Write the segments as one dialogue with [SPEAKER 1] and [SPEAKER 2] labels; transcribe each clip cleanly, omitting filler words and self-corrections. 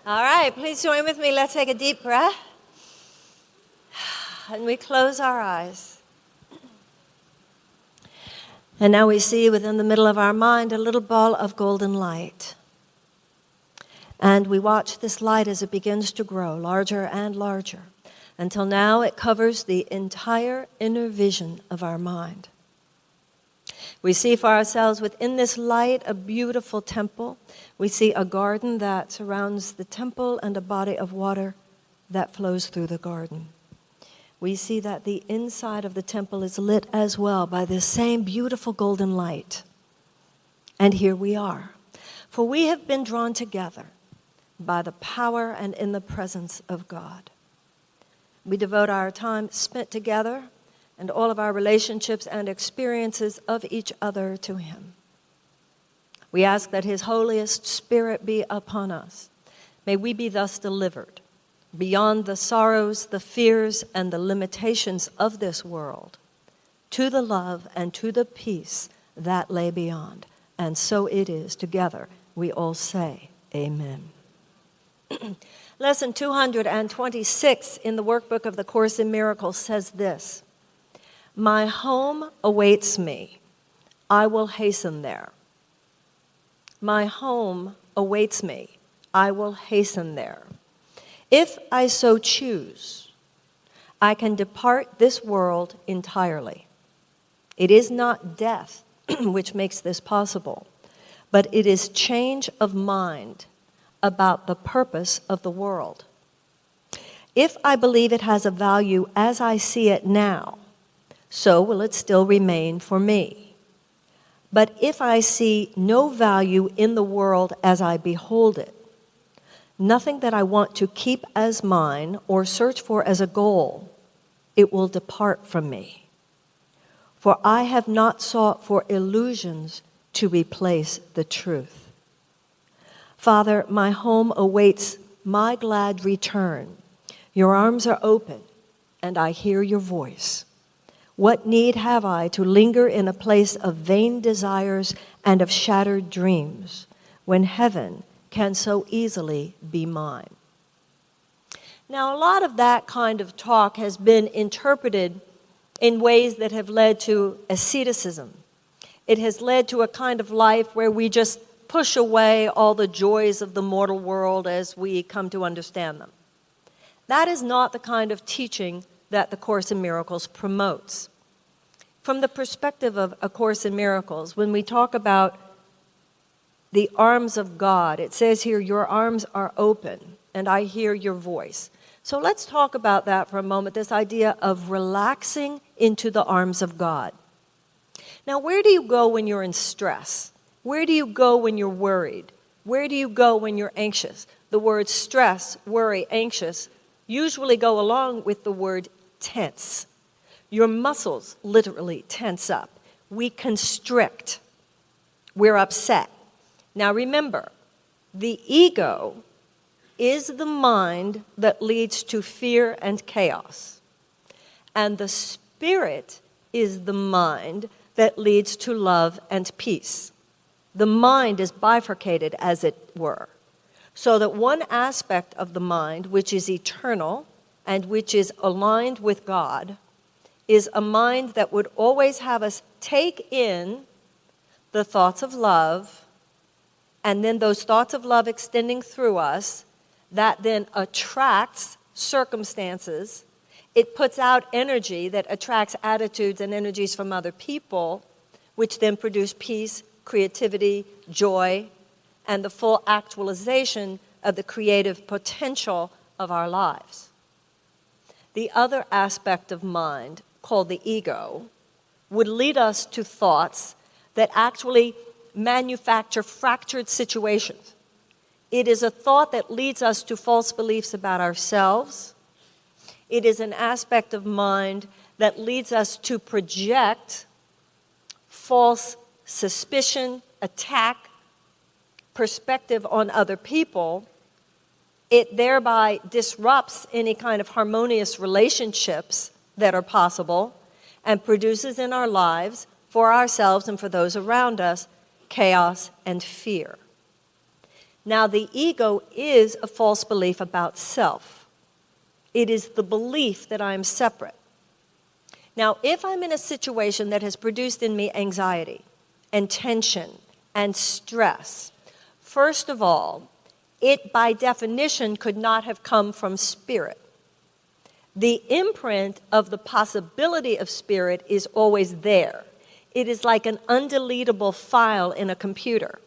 [SPEAKER 1] All right, please join with me. Let's take a deep breath. And we close our eyes. And now we see within the middle of our mind a little ball of golden light. And we watch this light as it begins to grow larger and larger, until now it covers the entire inner vision of our mind. We see for ourselves within this light a beautiful temple. We see a garden that surrounds the temple and a body of water that flows through the garden. We see that the inside of the temple is lit as well by this same beautiful golden light. And here we are. For we have been drawn together by the power and in the presence of God. We devote our time spent together and all of our relationships and experiences of each other to Him. We ask that His holiest Spirit be upon us. May we be thus delivered beyond the sorrows, the fears, and the limitations of this world to the love and to the peace that lay beyond. And so it is. Together we all say, Amen. Lesson 226 in the workbook of the Course in Miracles says this: My home awaits me. I will hasten there. My home awaits me. I will hasten there. If I so choose, I can depart this world entirely. It is not death which makes this possible, but it is change of mind about the purpose of the world. If I believe it has a value as I see it now, so will it still remain for me. But if I see no value in the world as I behold it, nothing that I want to keep as mine or search for as a goal, it will depart from me. For I have not sought for illusions to replace the truth. Father, my home awaits my glad return. Your arms are open, and I hear your voice. What need have I to linger in a place of vain desires and of shattered dreams, when heaven can so easily be mine? Now, a lot of that kind of talk has been interpreted in ways that have led to asceticism. It has led to a kind of life where we just push away all the joys of the mortal world as we come to understand them. That is not the kind of teaching that the Course in Miracles promotes. From the perspective of A Course in Miracles, when we talk about the arms of God, it says here, your arms are open, and I hear your voice. So let's talk about that for a moment, this idea of relaxing into the arms of God. Now, where do you go when you're in stress? Where do you go when you're worried? Where do you go when you're anxious? The words stress, worry, anxious usually go along with the word tense. Your muscles literally tense up. We constrict. We're upset. Now remember, the ego is the mind that leads to fear and chaos. And the spirit is the mind that leads to love and peace. The mind is bifurcated, as it were, so that one aspect of the mind, which is eternal and which is aligned with God, is a mind that would always have us take in the thoughts of love, and then those thoughts of love extending through us, that then attracts circumstances. It puts out energy that attracts attitudes and energies from other people, which then produce peace, creativity, joy, and the full actualization of the creative potential of our lives. The other aspect of mind, called the ego, would lead us to thoughts that actually manufacture fractured situations. It is a thought that leads us to false beliefs about ourselves. It is an aspect of mind that leads us to project false suspicion, attack, perspective on other people. It thereby disrupts any kind of harmonious relationships that are possible and produces in our lives, for ourselves and for those around us, chaos and fear. Now, the ego is a false belief about self. It is the belief that I am separate. Now, if I'm in a situation that has produced in me anxiety and tension and stress, first of all, it by definition could not have come from spirit. The imprint of the possibility of spirit is always there. It is like an undeletable file in a computer.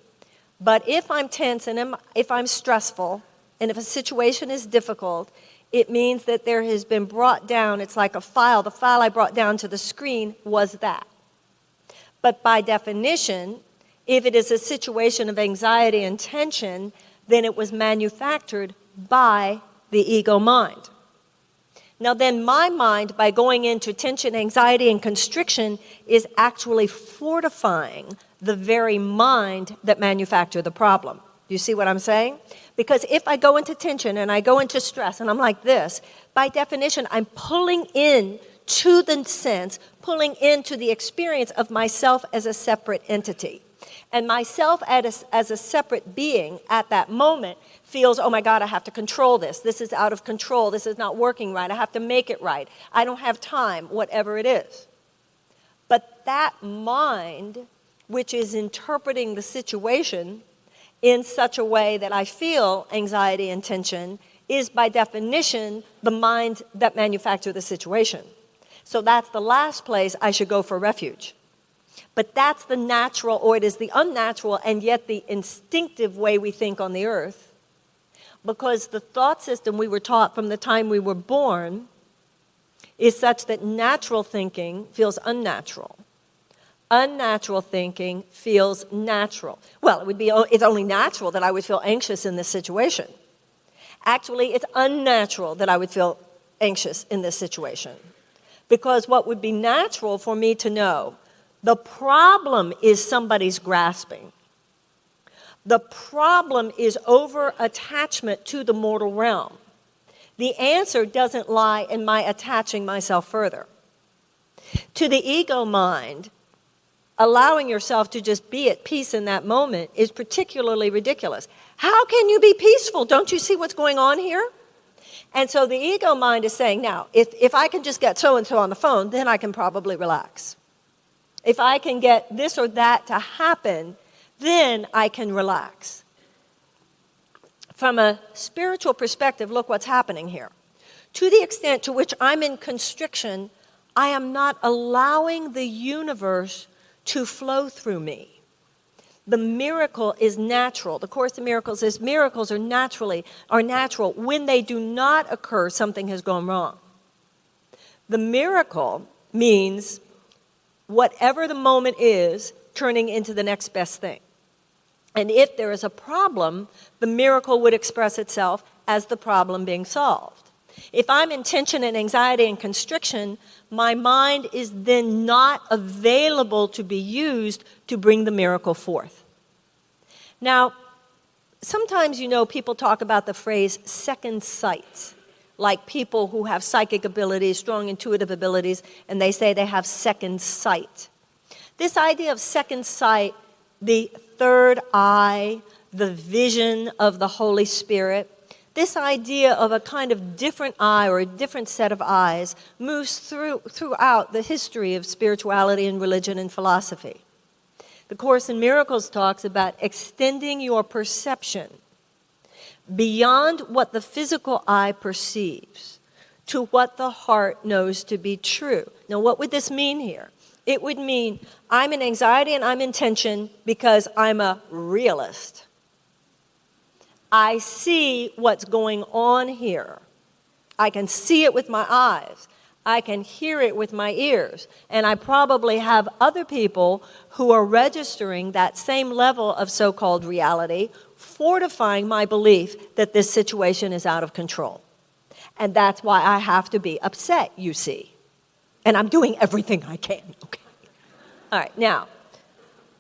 [SPEAKER 1] But if I'm tense and if I'm stressful, and if a situation is difficult, it means that there has been brought down, it's like a file. The file I brought down to the screen was that. But by definition, if it is a situation of anxiety and tension, then it was manufactured by the ego mind. Now then, my mind, by going into tension, anxiety, and constriction, is actually fortifying the very mind that manufactured the problem. Do you see what I'm saying? Because if I go into tension and I go into stress and I'm like this, by definition, I'm pulling in to the sense, pulling into the experience of myself as a separate entity. And myself as a separate being at that moment feels, oh my God, I have to control this. This is out of control. This is not working right. I have to make it right. I don't have time, whatever it is. But that mind, which is interpreting the situation in such a way that I feel anxiety and tension, is by definition the mind that manufactured the situation. So that's the last place I should go for refuge. But that's the natural, or it is the unnatural, and yet the instinctive way we think on the earth. Because the thought system we were taught from the time we were born is such that natural thinking feels unnatural. Unnatural thinking feels natural. Well, it's only natural that I would feel anxious in this situation. Actually, it's unnatural that I would feel anxious in this situation. Because what would be natural for me to know, the problem is somebody's grasping. The problem is over-attachment to the mortal realm. The answer doesn't lie in my attaching myself further. To the ego mind, allowing yourself to just be at peace in that moment is particularly ridiculous. How can you be peaceful? Don't you see what's going on here? And so the ego mind is saying, now, if I can just get so-and-so on the phone, then I can probably relax. If I can get this or that to happen, then I can relax. From a spiritual perspective, look what's happening here. To the extent to which I'm in constriction, I am not allowing the universe to flow through me. The miracle is natural. The Course in Miracles says miracles are natural. When they do not occur, something has gone wrong. The miracle means whatever the moment is, turning into the next best thing. And if there is a problem, the miracle would express itself as the problem being solved. If I'm in tension and anxiety and constriction, my mind is then not available to be used to bring the miracle forth. Now, sometimes, people talk about the phrase second sight, like people who have psychic abilities, strong intuitive abilities, and they say they have second sight. This idea of second sight, the third eye, the vision of the Holy Spirit, this idea of a kind of different eye or a different set of eyes moves throughout the history of spirituality and religion and philosophy. The Course in Miracles talks about extending your perception beyond what the physical eye perceives to what the heart knows to be true. Now, what would this mean here? It would mean I'm in anxiety and I'm in tension because I'm a realist. I see what's going on here. I can see it with my eyes. I can hear it with my ears. And I probably have other people who are registering that same level of so-called reality, fortifying my belief that this situation is out of control. And that's why I have to be upset, you see. And I'm doing everything I can. Okay. All right, now,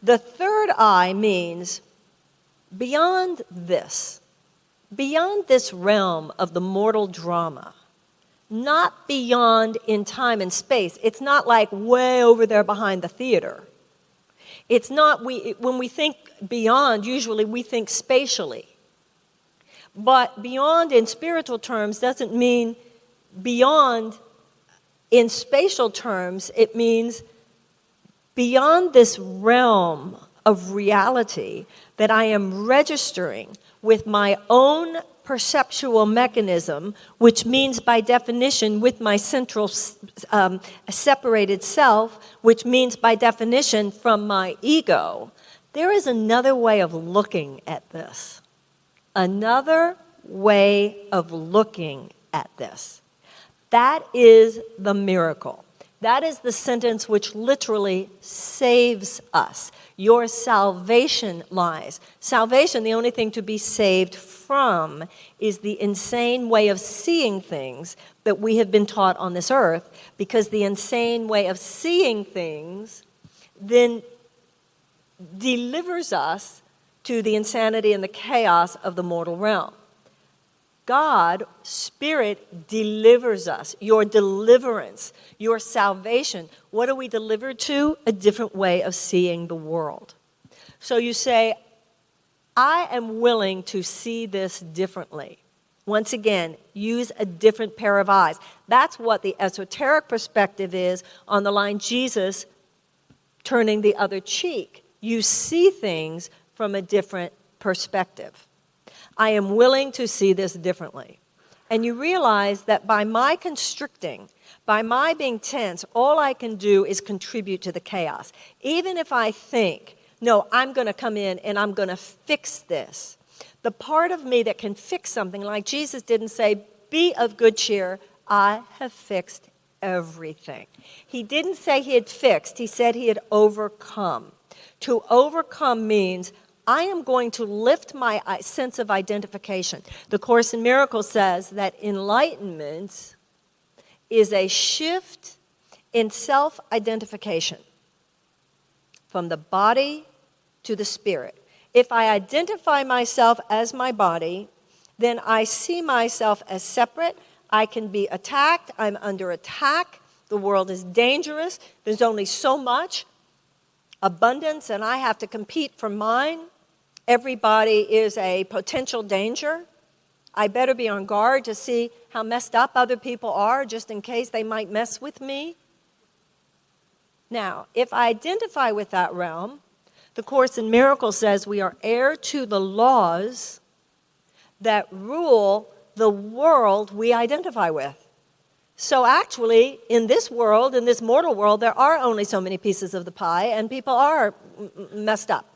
[SPEAKER 1] the third eye means beyond this realm of the mortal drama, not beyond in time and space. It's not like way over there behind the theater. It's not, when we think beyond, usually we think spatially. But beyond in spiritual terms doesn't mean beyond in spatial terms. It means beyond this realm of reality that I am registering with my own perceptual mechanism, which means by definition with my central separated self, which means by definition from my ego. There is another way of looking at this. Another way of looking at this. That is the miracle. That is the sentence which literally saves us. Your salvation lies. Salvation, the only thing to be saved from, is the insane way of seeing things that we have been taught on this earth, because the insane way of seeing things then delivers us to the insanity and the chaos of the mortal realm. God, Spirit, delivers us. Your deliverance, your salvation. What are we delivered to? A different way of seeing the world. So you say, I am willing to see this differently. Once again, use a different pair of eyes. That's what the esoteric perspective is on the line Jesus turning the other cheek. You see things from a different perspective. I am willing to see this differently. And you realize that by my constricting, by my being tense, all I can do is contribute to the chaos. Even if I think, no, I'm going to come in and I'm going to fix this. The part of me that can fix something, like Jesus didn't say, be of good cheer, I have fixed everything. He didn't say he had fixed, he said he had overcome. To overcome means I am going to lift my sense of identification. The Course in Miracles says that enlightenment is a shift in self-identification from the body to the spirit. If I identify myself as my body, then I see myself as separate. I can be attacked. I'm under attack. The world is dangerous. There's only so much abundance, and I have to compete for mine. Everybody is a potential danger. I better be on guard to see how messed up other people are, just in case they might mess with me. Now, if I identify with that realm, the Course in Miracles says we are heir to the laws that rule the world we identify with. So actually, in this world, in this mortal world, there are only so many pieces of the pie, and people are messed up.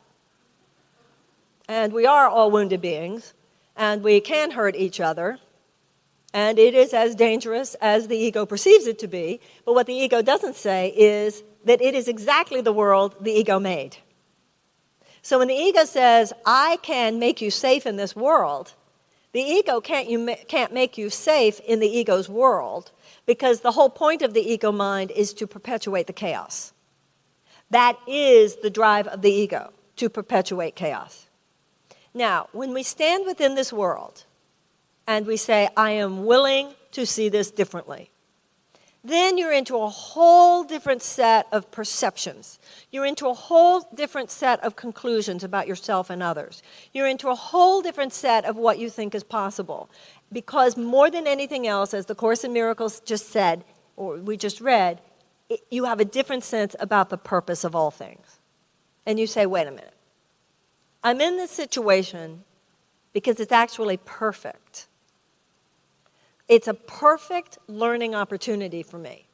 [SPEAKER 1] And we are all wounded beings, and we can hurt each other, and it is as dangerous as the ego perceives it to be. But what the ego doesn't say is that it is exactly the world the ego made. So when the ego says, I can make you safe in this world, the ego can't make you safe in the ego's world, because the whole point of the ego mind is to perpetuate the chaos. That is the drive of the ego, to perpetuate chaos. Now, when we stand within this world and we say, I am willing to see this differently, then you're into a whole different set of perceptions. You're into a whole different set of conclusions about yourself and others. You're into a whole different set of what you think is possible. Because more than anything else, as the Course in Miracles just said, or we just read, you have a different sense about the purpose of all things. And you say, wait a minute. I'm in this situation because it's actually perfect. It's a perfect learning opportunity for me.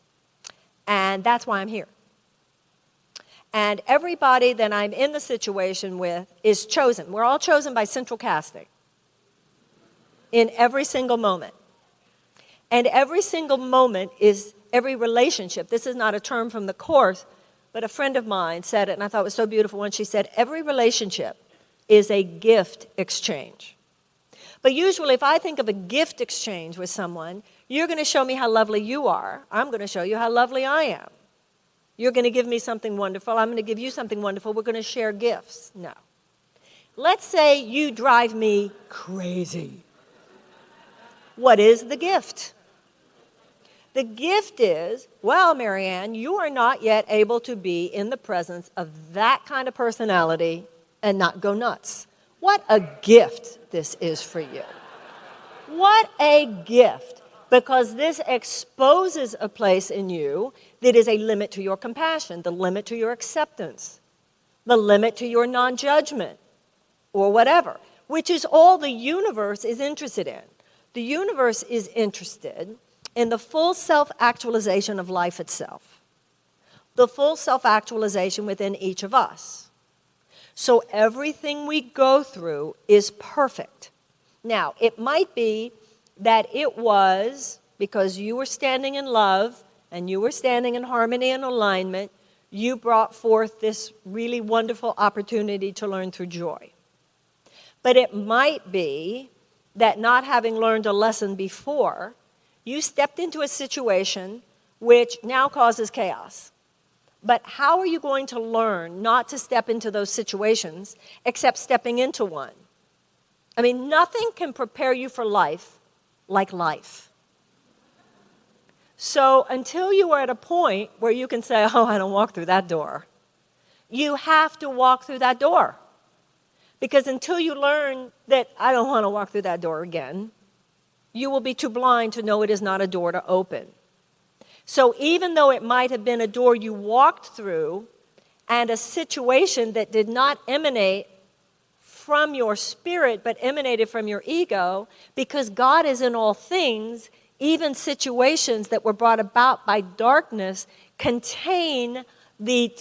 [SPEAKER 1] And that's why I'm here. And everybody that I'm in the situation with is chosen. We're all chosen by central casting in every single moment. And every single moment is every relationship. This is not a term from the Course, but a friend of mine said it, and I thought it was so beautiful when she said, every relationship is a gift exchange. But usually if I think of a gift exchange with someone, you're going to show me how lovely you are. I'm going to show you how lovely I am. You're going to give me something wonderful. I'm going to give you something wonderful. We're going to share gifts. No. Let's say you drive me crazy. What is the gift? The gift is, well, Marianne, you are not yet able to be in the presence of that kind of personality and not go nuts. What a gift this is for you. what a gift, because this exposes a place in you that is a limit to your compassion, the limit to your acceptance, the limit to your non-judgment, or whatever, which is all the universe is interested in. The universe is interested in the full self-actualization of life itself, the full self-actualization within each of us. So everything we go through is perfect. Now, it might be that it was because you were standing in love and you were standing in harmony and alignment, you brought forth this really wonderful opportunity to learn through joy. But it might be that not having learned a lesson before, you stepped into a situation which now causes chaos. But how are you going to learn not to step into those situations except stepping into one? I mean, nothing can prepare you for life like life. So until you are at a point where you can say, oh, I don't walk through that door, you have to walk through that door. Because until you learn that I don't want to walk through that door again, you will be too blind to know it is not a door to open. So even though it might have been a door you walked through and a situation that did not emanate from your spirit but emanated from your ego, because God is in all things, even situations that were brought about by darkness contain the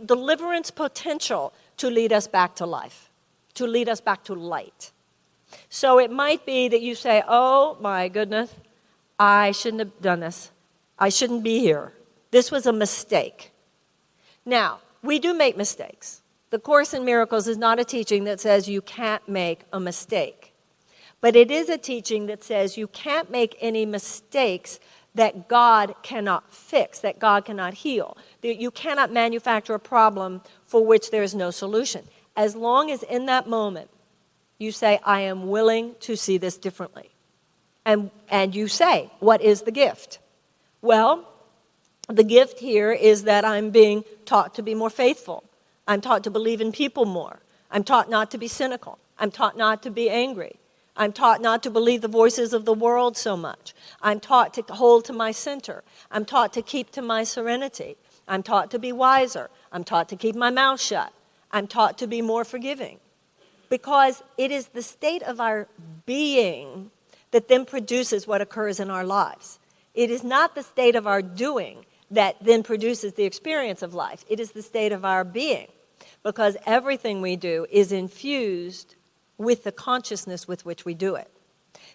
[SPEAKER 1] deliverance potential to lead us back to life, to lead us back to light. So it might be that you say, oh my goodness, I shouldn't have done this. I shouldn't be here. This was a mistake. Now, we do make mistakes. The Course in Miracles is not a teaching that says you can't make a mistake. But it is a teaching that says you can't make any mistakes that God cannot fix, that God cannot heal. That you cannot manufacture a problem for which there is no solution. As long as in that moment you say, I am willing to see this differently. And you say, what is the gift? Well, the gift here is that I'm being taught to be more faithful. I'm taught to believe in people more. I'm taught not to be cynical. I'm taught not to be angry. I'm taught not to believe the voices of the world so much. I'm taught to hold to my center. I'm taught to keep to my serenity. I'm taught to be wiser. I'm taught to keep my mouth shut. I'm taught to be more forgiving. Because it is the state of our being that then produces what occurs in our lives. It is not the state of our doing that then produces the experience of life. It is the state of our being. Because everything we do is infused with the consciousness with which we do it.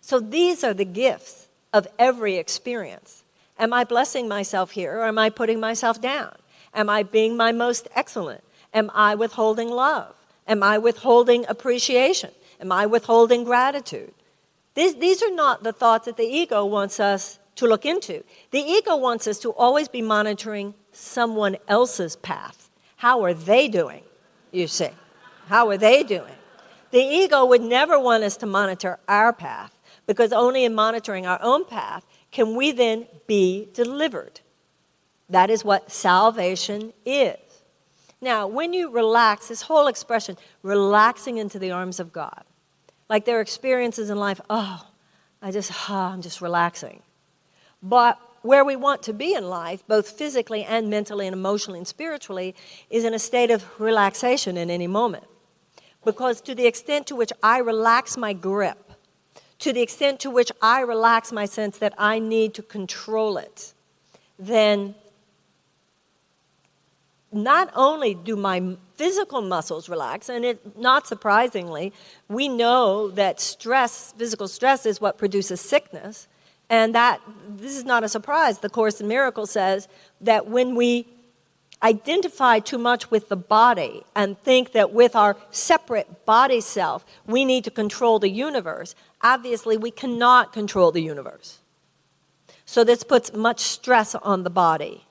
[SPEAKER 1] So these are the gifts of every experience. Am I blessing myself here, or am I putting myself down? Am I being my most excellent? Am I withholding love? Am I withholding appreciation? Am I withholding gratitude? These are not the thoughts that the ego wants us to look into. The ego wants us to always be monitoring someone else's path. How are they doing, you see? How are they doing? The ego would never want us to monitor our path, because only in monitoring our own path can we then be delivered. That is what salvation is. Now, when you relax, this whole expression, relaxing into the arms of God, like there are experiences in life, I'm just relaxing. But where we want to be in life, both physically and mentally and emotionally and spiritually, is in a state of relaxation in any moment. Because to the extent to which I relax my grip, to the extent to which I relax my sense that I need to control it, then not only do my physical muscles relax, and not surprisingly, we know that physical stress is what produces sickness, and that this is not a surprise. The Course in Miracles says that when we identify too much with the body and think that with our separate body self, we need to control the universe, obviously we cannot control the universe. So this puts much stress on the body,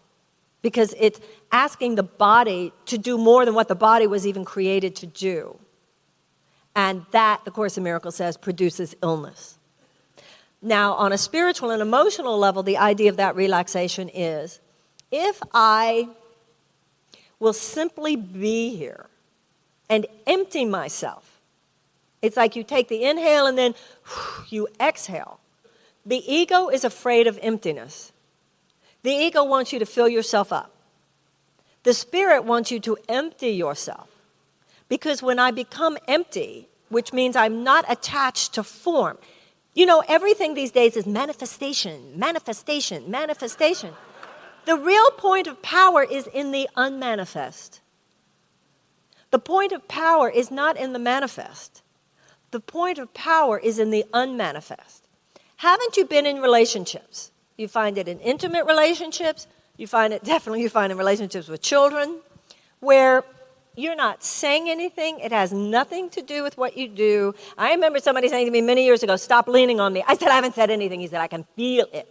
[SPEAKER 1] because it's asking the body to do more than what the body was even created to do. And that, the Course in Miracles says, produces illness. Now, on a spiritual and emotional level, the idea of that relaxation is, if I will simply be here and empty myself It's like you take the inhale and then you exhale. The ego is afraid of emptiness. The ego wants you to fill yourself up. The spirit wants you to empty yourself. Because when I become empty, which means I'm not attached to form. You know, everything these days is manifestation, manifestation, manifestation. The real point of power is in the unmanifest. The point of power is not in the manifest. The point of power is in the unmanifest. Haven't you been in relationships? You find it in intimate relationships. You find it in relationships with children, where you're not saying anything. It has nothing to do with what you do. I remember somebody saying to me many years ago, "Stop leaning on me." I said, "I haven't said anything." He said, "I can feel it."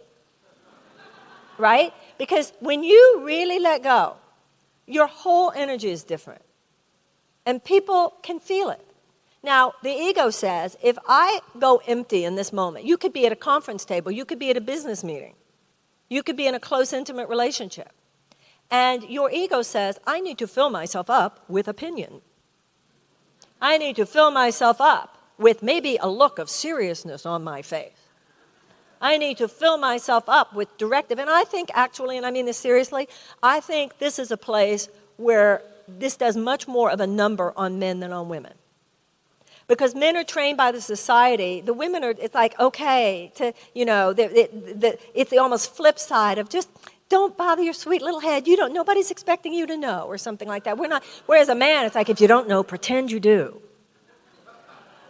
[SPEAKER 1] Right? Because when you really let go, your whole energy is different. And people can feel it. Now, the ego says, if I go empty in this moment, you could be at a conference table, you could be at a business meeting, you could be in a close, intimate relationship. And your ego says, I need to fill myself up with opinion. I need to fill myself up with maybe a look of seriousness on my face. I need to fill myself up with directive. And I think actually, and I mean this seriously, I think this is a place where this does much more of a number on men than on women. Because men are trained by the society. The women are, it's like, okay, to, you know, it's the almost flip side of just don't bother your sweet little head. Nobody's expecting you to know, or something like that. Whereas a man, it's like, if you don't know, pretend you do.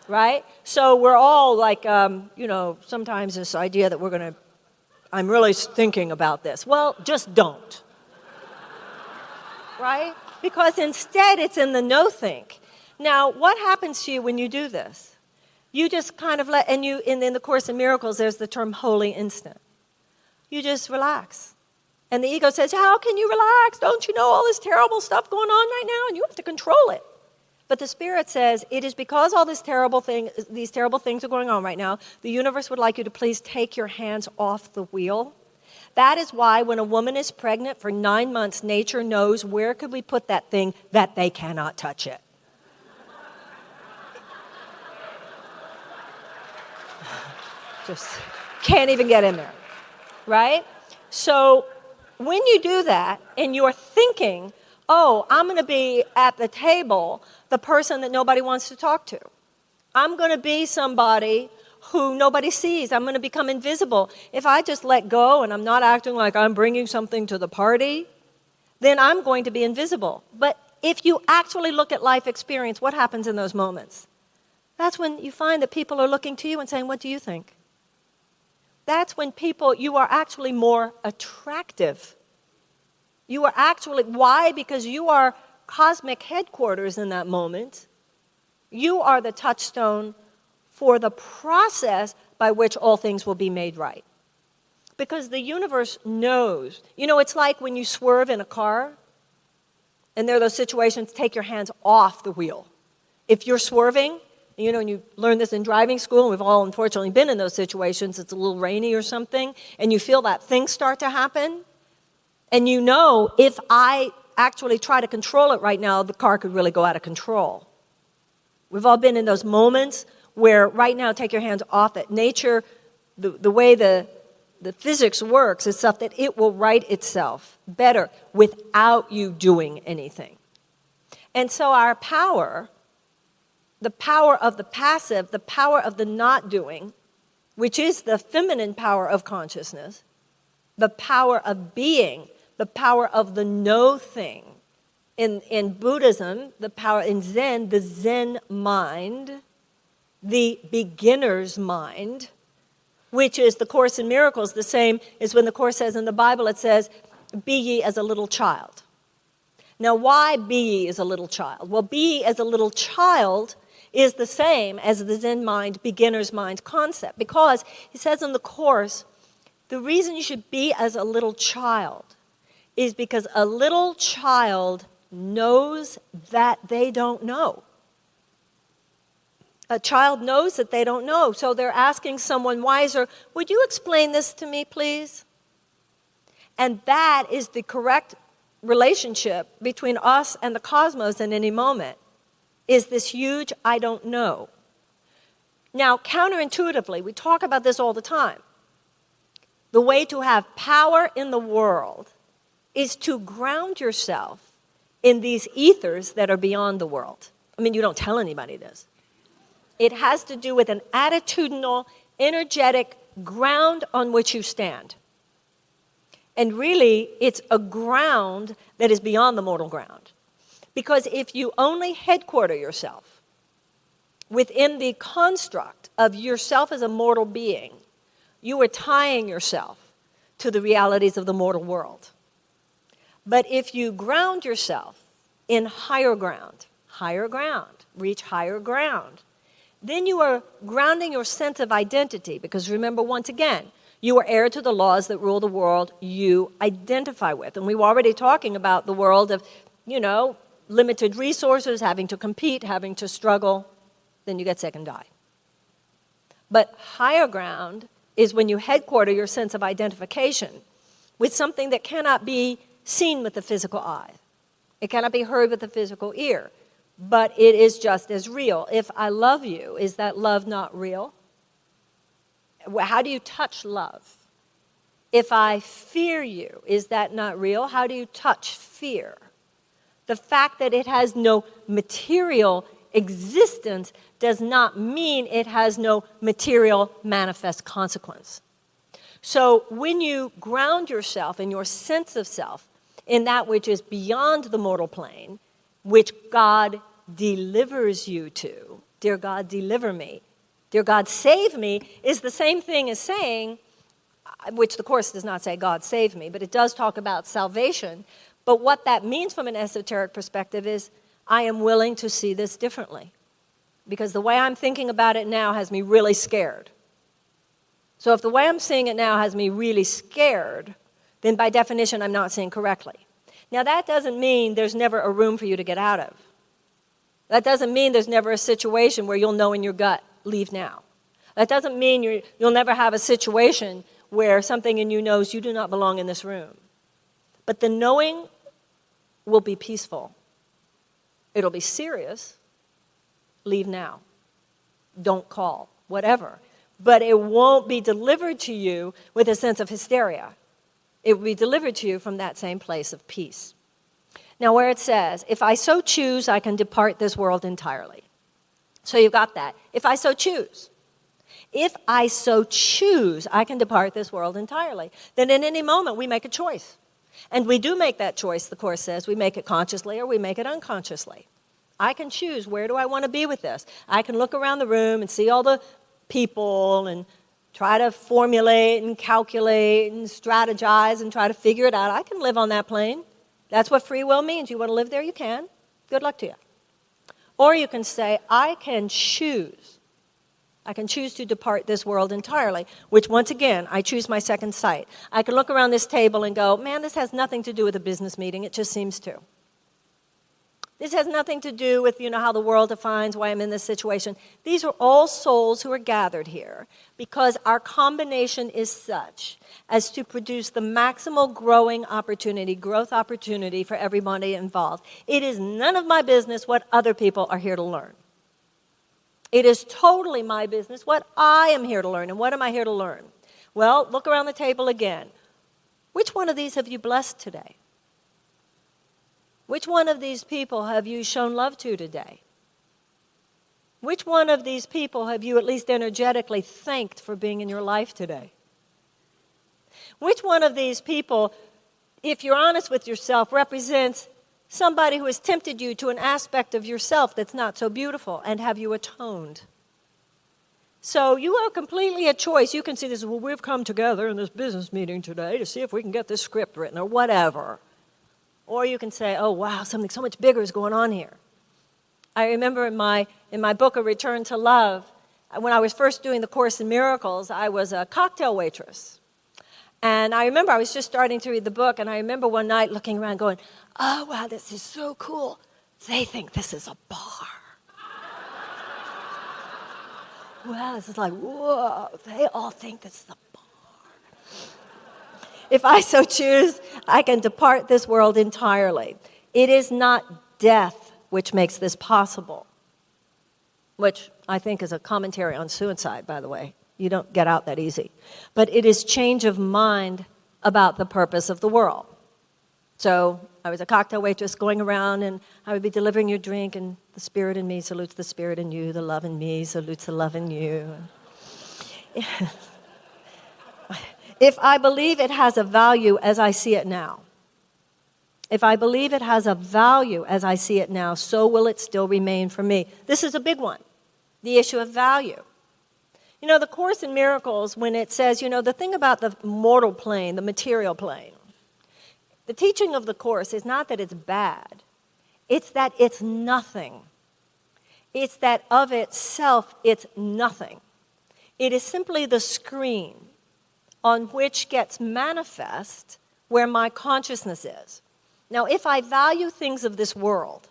[SPEAKER 1] Right? So we're all like, sometimes this idea that I'm really thinking about this. Well, just don't. Right? Because instead it's in the no-think. Now, what happens to you when you do this? You just kind of in the Course in Miracles, there's the term holy instant. You just relax. And the ego says, how can you relax? Don't you know all this terrible stuff going on right now? And you have to control it. But the Spirit says, it is because all these terrible things are going on right now, the universe would like you to please take your hands off the wheel. That is why when a woman is pregnant for 9 months, nature knows where could we put that thing that they cannot touch it. Just can't even get in there, right? So when you do that and you're thinking, oh, I'm going to be at the table the person that nobody wants to talk to. I'm going to be somebody who nobody sees. I'm going to become invisible. If I just let go and I'm not acting like I'm bringing something to the party, then I'm going to be invisible. But if you actually look at life experience, what happens in those moments? That's when you find that people are looking to you and saying, what do you think? That's when you are actually more attractive. You are actually, why? Because you are cosmic headquarters in that moment. You are the touchstone for the process by which all things will be made right. Because the universe knows. You know, it's like when you swerve in a car, and there are those situations, take your hands off the wheel. If you're swerving, and you learn this in driving school, and we've all unfortunately been in those situations, it's a little rainy or something, and you feel that thing start to happen, and you know, if I actually try to control it right now, the car could really go out of control. We've all been in those moments where right now, take your hands off it. Nature, the way the physics works is stuff that it will right itself better without you doing anything. And so our power, the power of the passive, the power of the not doing, which is the feminine power of consciousness, the power of being, the power of the no thing. In Buddhism, the power in Zen, the Zen mind, the beginner's mind, which is the Course in Miracles, the same as when the Course says in the Bible, it says, be ye as a little child. Now, why be ye as a little child? Well, be ye as a little child is the same as the Zen mind, beginner's mind concept. Because he says in the Course, the reason you should be as a little child is because a little child knows that they don't know. A child knows that they don't know, so they're asking someone wiser, would you explain this to me, please? And that is the correct relationship between us and the cosmos in any moment, is this huge I don't know. Now, counterintuitively, we talk about this all the time. The way to have power in the world is to ground yourself in these ethers that are beyond the world. I mean, you don't tell anybody this. It has to do with an attitudinal, energetic ground on which you stand. And really, it's a ground that is beyond the mortal ground. Because if you only headquarter yourself within the construct of yourself as a mortal being, you are tying yourself to the realities of the mortal world. But if you ground yourself in higher ground, reach higher ground, then you are grounding your sense of identity. Because remember, once again, you are heir to the laws that rule the world you identify with. And we were already talking about the world of, limited resources, having to compete, having to struggle. Then you get sick and die. But higher ground is when you headquarter your sense of identification with something that cannot be seen with the physical eye. It cannot be heard with the physical ear. But it is just as real. If I love you, is that love not real? How do you touch love? If I fear you, is that not real? How do you touch fear? The fact that it has no material existence does not mean it has no material manifest consequence. So when you ground yourself in your sense of self in that which is beyond the mortal plane, which God delivers you to, dear God, deliver me, dear God, save me, is the same thing as saying, which the Course does not say God save me, but it does talk about salvation. But what that means from an esoteric perspective is, I am willing to see this differently. Because the way I'm thinking about it now has me really scared. So if the way I'm seeing it now has me really scared, then by definition I'm not seeing correctly. Now that doesn't mean there's never a room for you to get out of. That doesn't mean there's never a situation where you'll know in your gut, leave now. That doesn't mean you'll never have a situation where something in you knows you do not belong in this room. But the knowing will be peaceful. It'll be serious. Leave now. Don't call. Whatever. But it won't be delivered to you with a sense of hysteria. It will be delivered to you from that same place of peace. Now where it says, if I so choose, I can depart this world entirely. So you've got that. If I so choose. If I so choose, I can depart this world entirely. Then in any moment we make a choice. And we do make that choice, the Course says. We make it consciously or we make it unconsciously. I can choose, where do I want to be with this? I can look around the room and see all the people and try to formulate and calculate and strategize and try to figure it out. I can live on that plane. That's what free will means. You want to live there, you can. Good luck to you. Or you can say, I can choose. I can choose to depart this world entirely, which once again, I choose my second sight. I can look around this table and go, man, this has nothing to do with a business meeting. It just seems to. This has nothing to do with, how the world defines why I'm in this situation. These are all souls who are gathered here because our combination is such as to produce the maximal growth opportunity for everybody involved. It is none of my business what other people are here to learn. It is totally my business what I am here to learn. And what am I here to learn? Well, look around the table again. Which one of these have you blessed today? Which one of these people have you shown love to today? Which one of these people have you at least energetically thanked for being in your life today? Which one of these people, if you're honest with yourself, represents somebody who has tempted you to an aspect of yourself that's not so beautiful, and have you atoned? So you are completely a choice. You can see this, well, we've come together in this business meeting today to see if we can get this script written or whatever. Or you can say, oh, wow, something so much bigger is going on here. I remember in my book, A Return to Love, when I was first doing the Course in Miracles, I was a cocktail waitress. And I remember I was just starting to read the book, and I remember one night looking around going, oh, wow, this is so cool. They think this is a bar. Wow, this is like, whoa, they all think this is a bar. If I so choose, I can depart this world entirely. It is not death which makes this possible, which I think, is a commentary on suicide, by the way. You don't get out that easy. But it is change of mind about the purpose of the world. So I was a cocktail waitress going around, and I would be delivering your drink, and the spirit in me salutes the spirit in you, the love in me salutes the love in you. If I believe it has a value as I see it now, if I believe it has a value as I see it now, so will it still remain for me. This is a big one, the issue of value. You know, the Course in Miracles, when it says, you know, the thing about the mortal plane, the material plane, the teaching of the Course is not that it's bad. It's that it's nothing. It's that of itself, it's nothing. It is simply the screen on which gets manifest where my consciousness is. Now, if I value things of this world,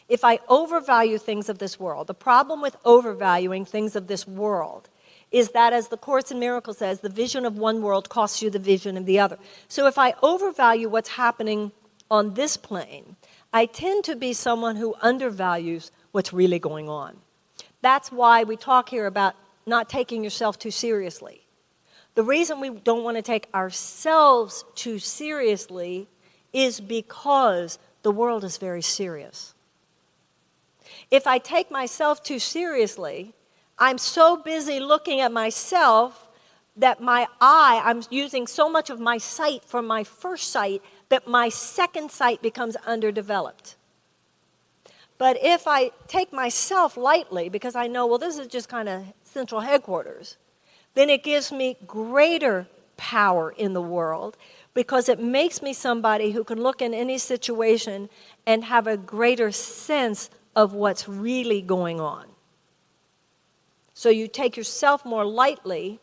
[SPEAKER 1] if I overvalue things of this world, the problem with overvaluing things of this world is that, as the Course in Miracles says, the vision of one world costs you the vision of the other. So if I overvalue what's happening on this plane, I tend to be someone who undervalues what's really going on. That's why we talk here about not taking yourself too seriously. The reason we don't want to take ourselves too seriously is because the world is very serious. If I take myself too seriously, I'm so busy looking at myself that I'm using so much of my sight for my first sight that my second sight becomes underdeveloped. But if I take myself lightly, because I know, well, this is just kind of central headquarters, then it gives me greater power in the world because it makes me somebody who can look in any situation and have a greater sense of what's really going on. So you take yourself more lightly,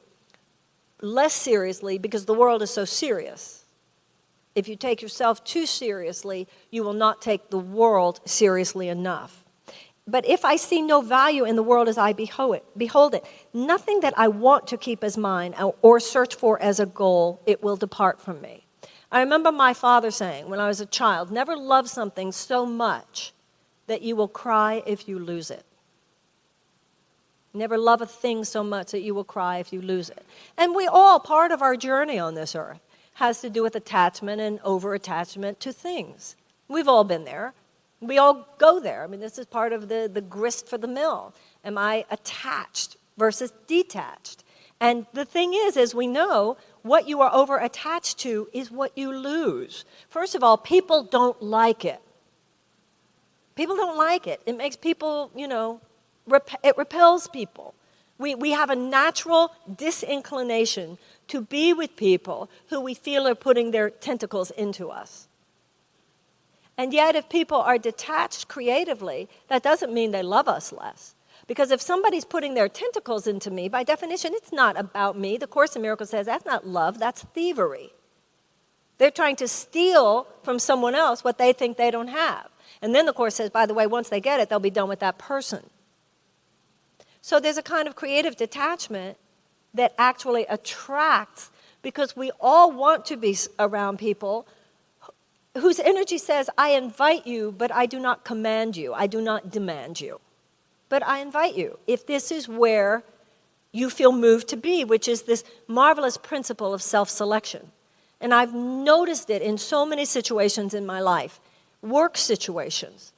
[SPEAKER 1] less seriously, because the world is so serious. If you take yourself too seriously, you will not take the world seriously enough. But if I see no value in the world as I behold it, nothing that I want to keep as mine or search for as a goal, it will depart from me. I remember my father saying when I was a child, never love something so much that you will cry if you lose it. Never love a thing so much that you will cry if you lose it. And we all, part of our journey on this earth has to do with attachment and over-attachment to things. We've all been there. We all go there. I mean, this is part of the grist for the mill. Am I attached versus detached? And the thing is, as we know, what you are over-attached to is what you lose. First of all, people don't like it. People don't like it. It makes people, it repels people. We have a natural disinclination to be with people who we feel are putting their tentacles into us. And yet, if people are detached creatively, that doesn't mean they love us less. Because if somebody's putting their tentacles into me, by definition, it's not about me. The Course in Miracles says that's not love, that's thievery. They're trying to steal from someone else what they think they don't have. And then the Course says, by the way, once they get it, they'll be done with that person. So there's a kind of creative detachment that actually attracts, because we all want to be around people whose energy says, I invite you, but I do not command you. I do not demand you. But I invite you. If this is where you feel moved to be, which is this marvelous principle of self-selection. And I've noticed it in so many situations in my life, work situations.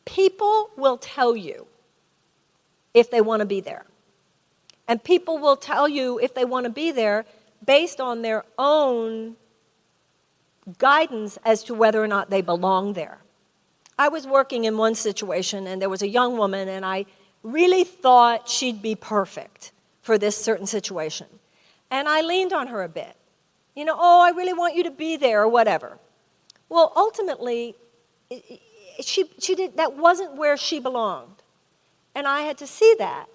[SPEAKER 1] People will tell you if they want to be there. And people will tell you if they want to be there based on their own guidance as to whether or not they belong there. I was working in one situation, and there was a young woman, and I really thought she'd be perfect for this certain situation. And I leaned on her a bit. I really want you to be there, or whatever. Well, ultimately, that wasn't where she belonged. And I had to see that.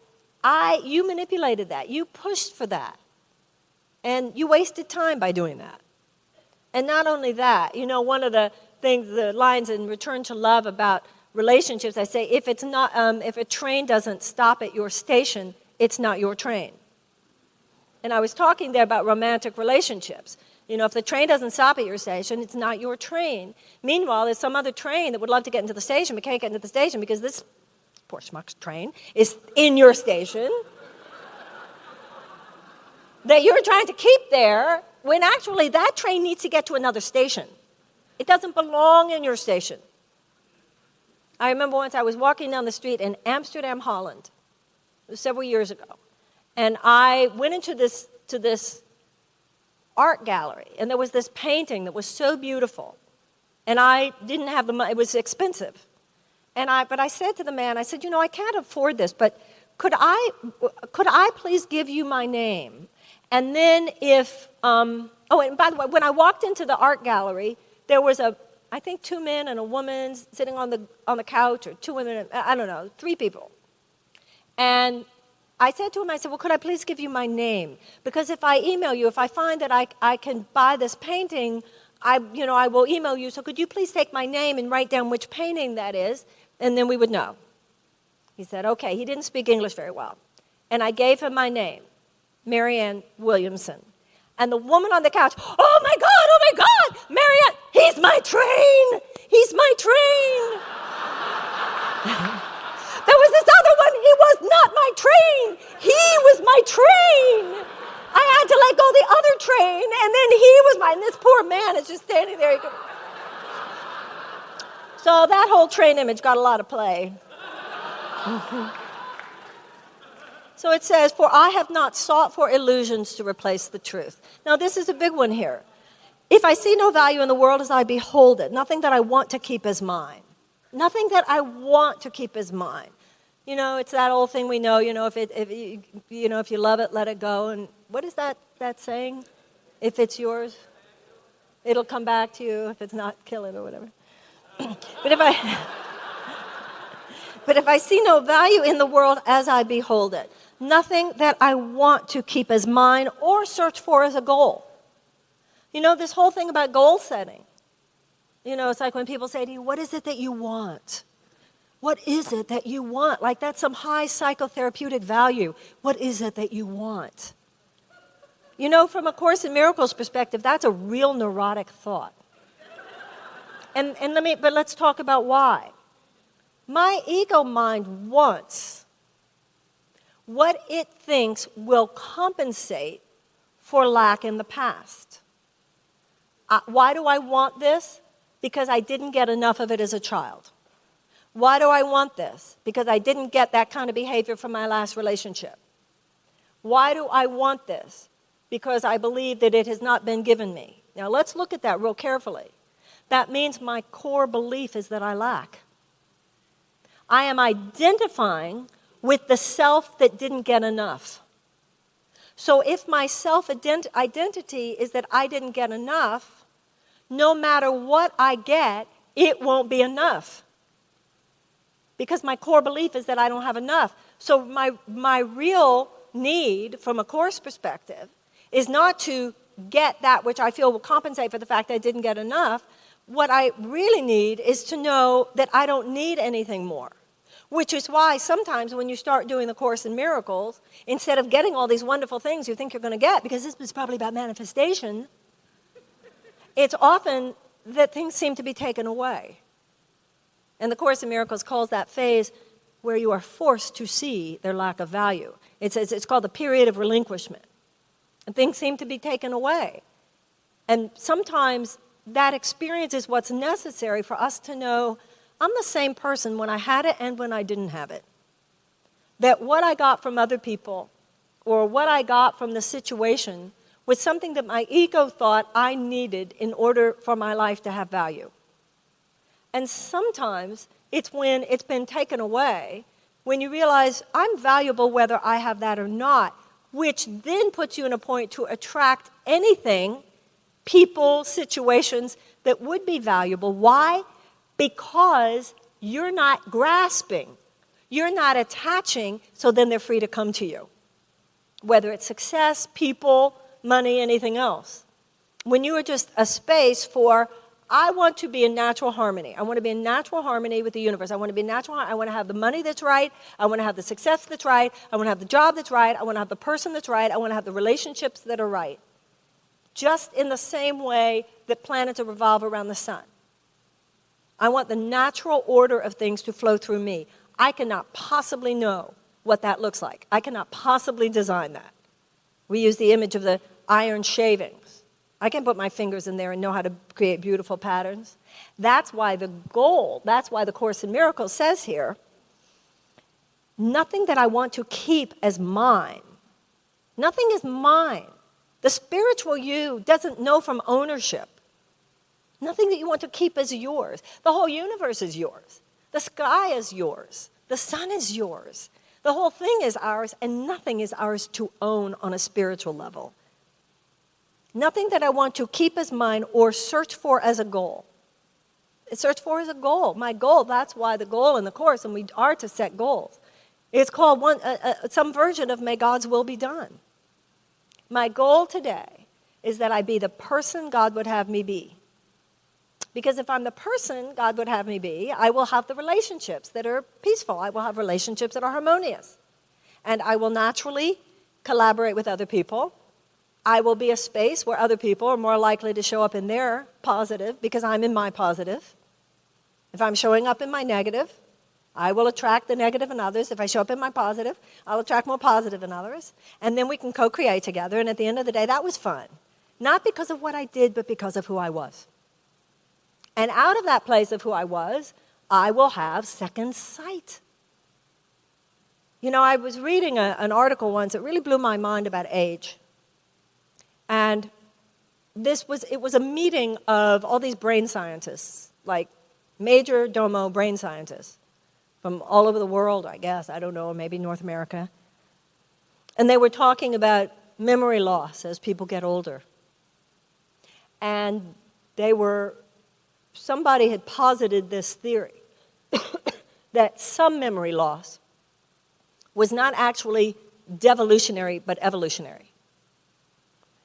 [SPEAKER 1] You manipulated that. You pushed for that. And you wasted time by doing that. And not only that, one of the things, the lines in Return to Love about relationships, I say, if a train doesn't stop at your station, it's not your train. And I was talking there about romantic relationships. If the train doesn't stop at your station, it's not your train. Meanwhile, there's some other train that would love to get into the station but can't get into the station because this poor schmuck's train, is in your station, that you're trying to keep there, when actually that train needs to get to another station. It doesn't belong in your station. I remember once I was walking down the street in Amsterdam, Holland, several years ago, and I went into this art gallery, and there was this painting that was so beautiful, and I didn't have the money. It was expensive. But I said to the man, I said, I can't afford this, but could I please give you my name? And then and by the way, when I walked into the art gallery, there was I think 2 men and a woman sitting on the couch, or 2 women, I don't know, 3 people. And I said to him, I said, well, could I please give you my name? Because if I email you, if I find that I can buy this painting, I will email you. So could you please take my name and write down which painting that is, and then we would know. He said, okay. He didn't speak English very well. And I gave him my name, Marianne Williamson. And the woman on the couch, oh my God, Marianne, he's my train. He's my train. There was this other one, he was not my train. He was my train. I had to let go of the other train, and then he was mine. And this poor man is just standing there. So that whole train image got a lot of play. So it says, for I have not sought for illusions to replace the truth. Now this is a big one here. If I see no value in the world as I behold it, nothing that I want to keep as mine. Nothing that I want to keep as mine. It's that old thing we know, if you love it, let it go. And what is that saying? If it's yours, it'll come back to you. If it's not, kill it or whatever. But if I see no value in the world as I behold it, nothing that I want to keep as mine or search for as a goal. This whole thing about goal setting. It's like when people say to you, what is it that you want? What is it that you want? Like that's some high psychotherapeutic value. What is it that you want? From a Course in Miracles perspective, that's a real neurotic thought. But let's talk about why. My ego mind wants what it thinks will compensate for lack in the past. Why do I want this? Because I didn't get enough of it as a child. Why do I want this? Because I didn't get that kind of behavior from my last relationship. Why do I want this? Because I believe that it has not been given me. Now let's look at that real carefully. That means my core belief is that I lack. I am identifying with the self that didn't get enough. So if my self-identity is that I didn't get enough, no matter what I get, it won't be enough. Because my core belief is that I don't have enough. So my real need, from a Course perspective, is not to get that which I feel will compensate for the fact that I didn't get enough. What I really need is to know that I don't need anything more. Which is why sometimes when you start doing the Course in Miracles, instead of getting all these wonderful things you think you're going to get, because this is probably about manifestation, it's often that things seem to be taken away. And the Course in Miracles calls that phase where you are forced to see their lack of value. It's called the period of relinquishment. And things seem to be taken away. And sometimes that experience is what's necessary for us to know I'm the same person when I had it and when I didn't have it. That what I got from other people or what I got from the situation was something that my ego thought I needed in order for my life to have value. And sometimes it's when it's been taken away, when you realize I'm valuable whether I have that or not, which then puts you in a point to attract anything, people, situations that would be valuable. Why? Because you're not grasping, you're not attaching, so then they're free to come to you. Whether it's success, people, money, anything else. When you are just a space for, I want to be in natural harmony. I want to be in natural harmony with the universe. I want to be in natural harmony. I want to have the money that's right. I want to have the success that's right. I want to have the job that's right. I want to have the person that's right. I want to have the relationships that are right. Just in the same way that planets revolve around the sun. I want the natural order of things to flow through me. I cannot possibly know what that looks like. I cannot possibly design that. We use the image of the iron shavings. I can put my fingers in there and know how to create beautiful patterns. That's why the goal, that's why the Course in Miracles says here, nothing that I want to keep as mine. Nothing is mine. The spiritual you doesn't know from ownership. Nothing that you want to keep is yours. The whole universe is yours. The sky is yours. The sun is yours. The whole thing is ours, and nothing is ours to own on a spiritual level. Nothing that I want to keep as mine or search for as a goal. Search for as a goal. My goal, that's why the goal in the Course, and we are to set goals. It's called some version of may God's will be done. My goal today is that I be the person God would have me be. Because if I'm the person God would have me be, I will have the relationships that are peaceful. I will have relationships that are harmonious. And I will naturally collaborate with other people. I will be a space where other people are more likely to show up in their positive because I'm in my positive. If I'm showing up in my negative, I will attract the negative in others. If I show up in my positive, I'll attract more positive in others. And then we can co-create together. And at the end of the day, that was fun. Not because of what I did, but because of who I was. And out of that place of who I was, I will have second sight. You know, I was reading an article once that really blew my mind about age. And it was a meeting of all these brain scientists, like major domo brain scientists from all over the world, I guess. I don't know, maybe North America. And they were talking about memory loss as people get older. And somebody had posited this theory that some memory loss was not actually devolutionary but evolutionary.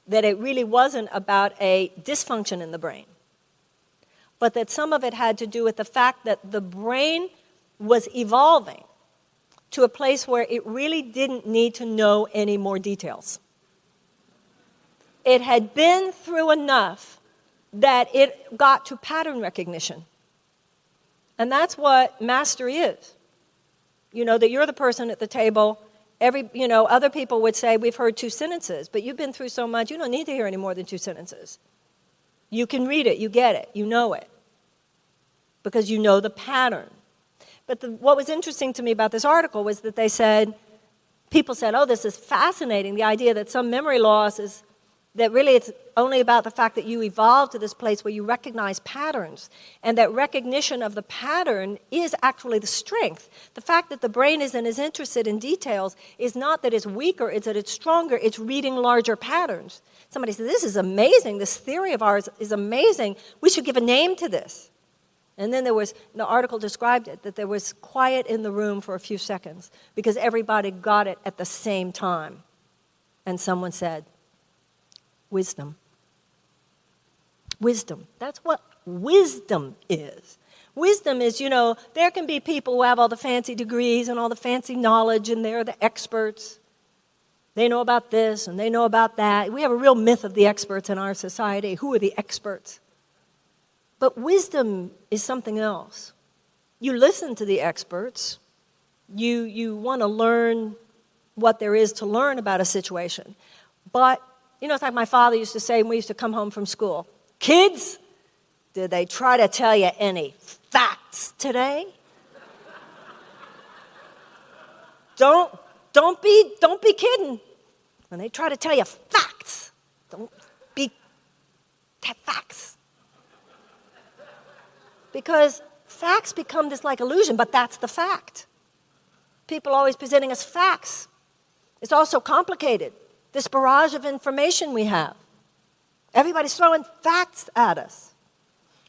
[SPEAKER 1] That it really wasn't about a dysfunction in the brain, but that some of it had to do with the fact that the brain was evolving to a place where it really didn't need to know any more details. It had been through enough that it got to pattern recognition. And that's what mastery is. You know, that you're the person at the table. Other people would say, we've heard 2 sentences, but you've been through so much, you don't need to hear any more than 2 sentences. You can read it, you get it, you know it, because you know the pattern. But what was interesting to me about this article was that people said, oh, this is fascinating, the idea that some memory loss is, that really it's only about the fact that you evolved to this place where you recognize patterns, and that recognition of the pattern is actually the strength. The fact that the brain isn't as interested in details is not that it's weaker, it's that it's stronger, it's reading larger patterns. Somebody said, this is amazing, this theory of ours is amazing, we should give a name to this. And then the article described it, that there was quiet in the room for a few seconds because everybody got it at the same time. And someone said, wisdom. Wisdom. That's what wisdom is. Wisdom is, there can be people who have all the fancy degrees and all the fancy knowledge, and they're the experts. They know about this and they know about that. We have a real myth of the experts in our society. Who are the experts? But wisdom is something else. You listen to the experts. You want to learn what there is to learn about a situation. But it's like my father used to say when we used to come home from school. Kids, did they try to tell you any facts today? Don't be kidding. When they try to tell you facts, don't be facts. Because facts become this like illusion, but that's the fact. People always presenting us facts. It's also complicated. This barrage of information we have. Everybody's throwing facts at us.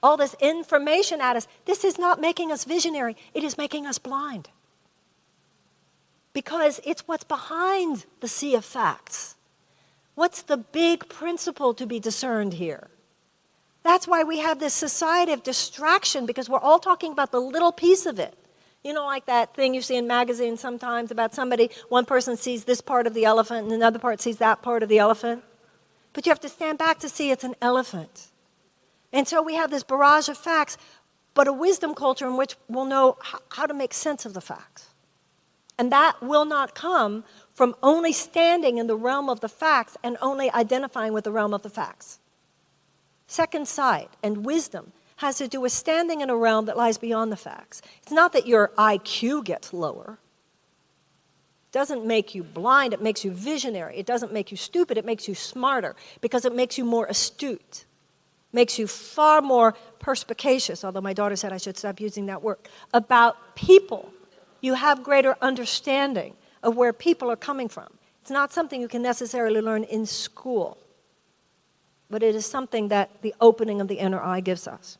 [SPEAKER 1] All this information at us. This is not making us visionary. It is making us blind. Because it's what's behind the sea of facts. What's the big principle to be discerned here? That's why we have this society of distraction, because we're all talking about the little piece of it. Like that thing you see in magazines sometimes about somebody, one person sees this part of the elephant and another part sees that part of the elephant. But you have to stand back to see it's an elephant. And so we have this barrage of facts, but a wisdom culture in which we'll know how to make sense of the facts. And that will not come from only standing in the realm of the facts and only identifying with the realm of the facts. Second sight and wisdom has to do with standing in a realm that lies beyond the facts. It's not that your IQ gets lower. It doesn't make you blind, it makes you visionary. It doesn't make you stupid, it makes you smarter because it makes you more astute. Makes you far more perspicacious, although my daughter said I should stop using that word, about people. You have greater understanding of where people are coming from. It's not something you can necessarily learn in school, but it is something that the opening of the inner eye gives us.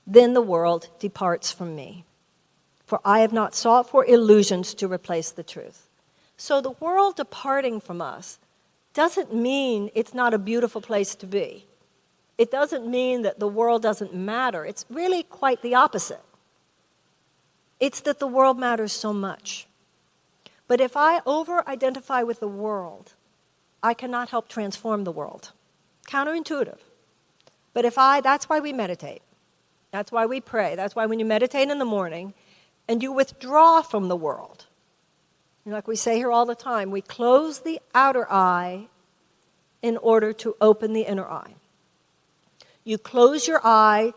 [SPEAKER 1] Then the world departs from me, for I have not sought for illusions to replace the truth. So the world departing from us doesn't mean it's not a beautiful place to be. It doesn't mean that the world doesn't matter. It's really quite the opposite. It's that the world matters so much. But if I over-identify with the world, I cannot help transform the world. Counterintuitive. But that's why we meditate. That's why we pray. That's why when you meditate in the morning and you withdraw from the world, like we say here all the time, we close the outer eye in order to open the inner eye. You close your eye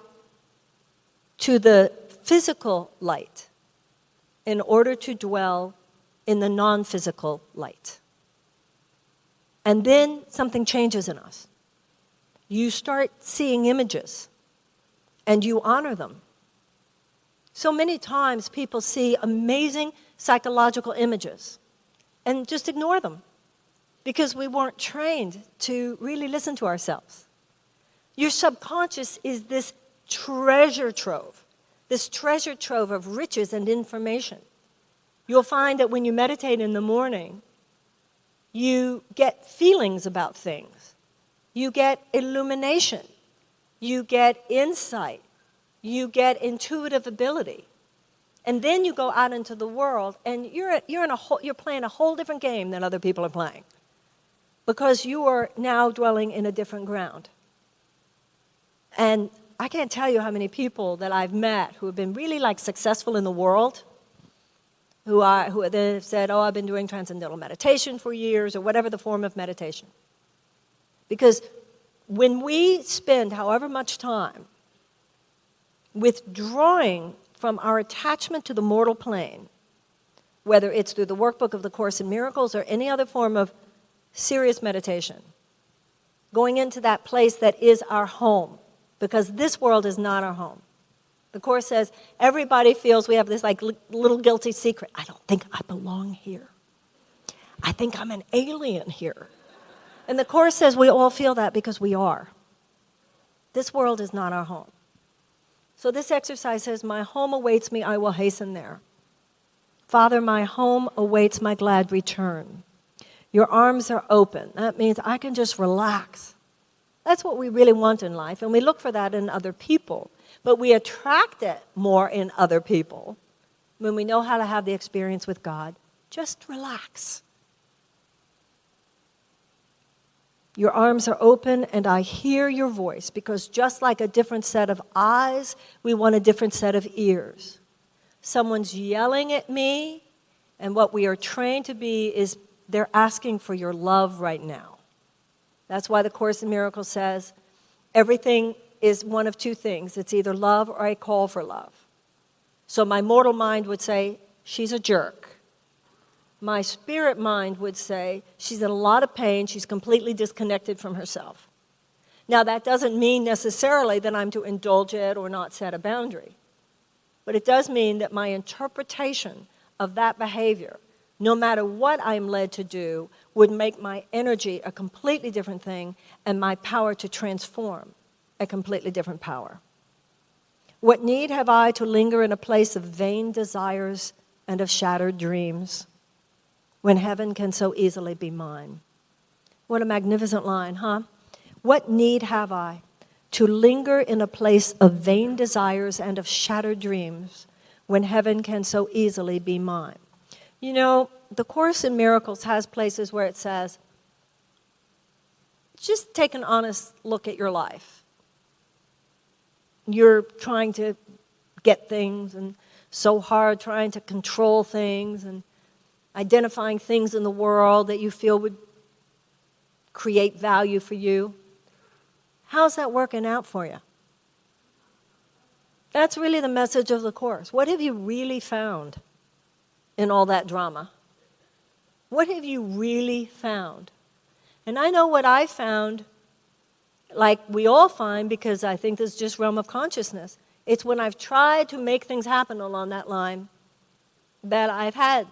[SPEAKER 1] to the physical light in order to dwell in the non-physical light. And then something changes in us. You start seeing images, and you honor them. So many times people see amazing psychological images and just ignore them because we weren't trained to really listen to ourselves. Your subconscious is this treasure trove of riches and information. You'll find that when you meditate in the morning, you get feelings about things. You get illumination. You get insight. You get intuitive ability. And then you go out into the world, and you're playing a whole different game than other people are playing, because you are now dwelling in a different ground. And I can't tell you how many people that I've met who have been really successful in the world, who have said, "Oh, I've been doing transcendental meditation for years," or whatever the form of meditation. Because when we spend however much time withdrawing from our attachment to the mortal plane, whether it's through the workbook of the Course in Miracles or any other form of serious meditation, going into that place that is our home, because this world is not our home. The Course says everybody feels we have this little guilty secret. I don't think I belong here. I think I'm an alien here. And the Course says we all feel that because we are. This world is not our home. So this exercise says, my home awaits me, I will hasten there. Father, my home awaits my glad return. Your arms are open. That means I can just relax. That's what we really want in life, and we look for that in other people. But we attract it more in other people when we know how to have the experience with God. Just relax. Your arms are open, and I hear your voice, because just like a different set of eyes, we want a different set of ears. Someone's yelling at me, and what we are trained to be is they're asking for your love right now. That's why the Course in Miracles says everything is one of two things. It's either love or a call for love. So my mortal mind would say, she's a jerk. My spirit mind would say, she's in a lot of pain, she's completely disconnected from herself. Now, that doesn't mean necessarily that I'm to indulge it or not set a boundary. But it does mean that my interpretation of that behavior, no matter what I'm led to do, would make my energy a completely different thing and my power to transform a completely different power. What need have I to linger in a place of vain desires and of shattered dreams, when heaven can so easily be mine? What a magnificent line, huh? What need have I to linger in a place of vain desires and of shattered dreams, when heaven can so easily be mine? You know, the Course in Miracles has places where it says, just take an honest look at your life. you're trying to get things and so hard trying to control things and identifying things in the world that you feel would create value for you. How's that working out for you? That's really the message of the Course. What have you really found in all that drama? What have you really found? And I know what I found, like we all find, because I think this is just realm of consciousness. It's when I've tried to make things happen along that line that I've had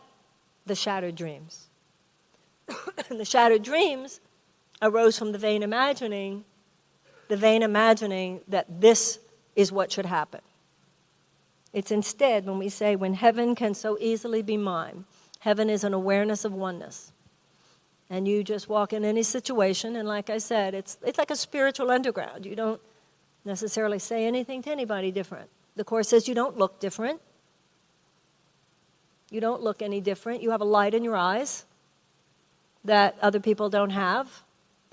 [SPEAKER 1] the shattered dreams. And the shattered dreams arose from the vain imagining that this is what should happen. It's instead when we say, when heaven can so easily be mine, heaven is an awareness of oneness. And you just walk in any situation, and like I said, it's like a spiritual underground. You don't necessarily say anything to anybody different. The Course says you don't look different. You don't look any different. You have a light in your eyes that other people don't have.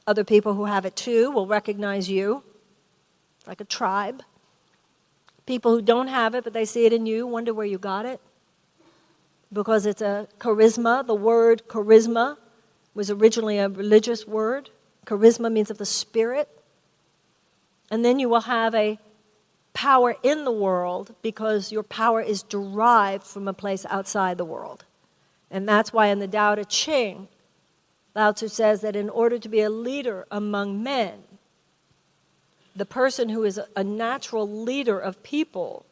[SPEAKER 1] Other people who have it too will recognize you. It's like a tribe. People who don't have it, but they see it in you, wonder where you got it. Because it's a charisma. The word charisma was originally a religious word. Charisma means of the spirit. And then you will have a power in the world because your power is derived from a place outside the world. And that's why in the Tao Te Ching, Lao Tzu says that in order to be a leader among men, the person who is a natural leader of people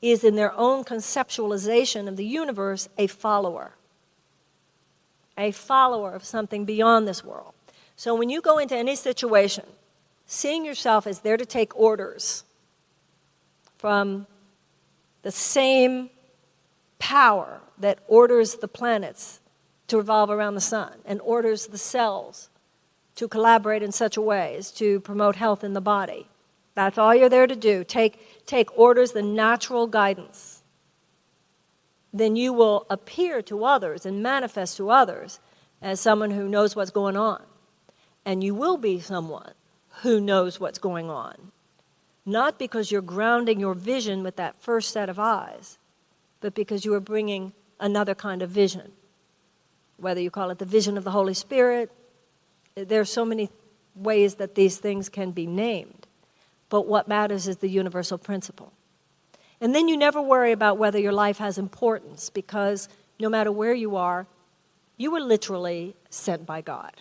[SPEAKER 1] is in their own conceptualization of the universe a follower of something beyond this world. So when you go into any situation, seeing yourself as there to take orders from the same power that orders the planets to revolve around the sun and orders the cells to collaborate in such a way as to promote health in the body. That's all you're there to do. Take orders, the natural guidance. Then you will appear to others and manifest to others as someone who knows what's going on. And you will be someone who knows what's going on. Not because you're grounding your vision with that first set of eyes, but because you are bringing another kind of vision. Whether you call it the vision of the Holy Spirit, there are so many ways that these things can be named. But what matters is the universal principle. And then you never worry about whether your life has importance, because no matter where you are, you were literally sent by God.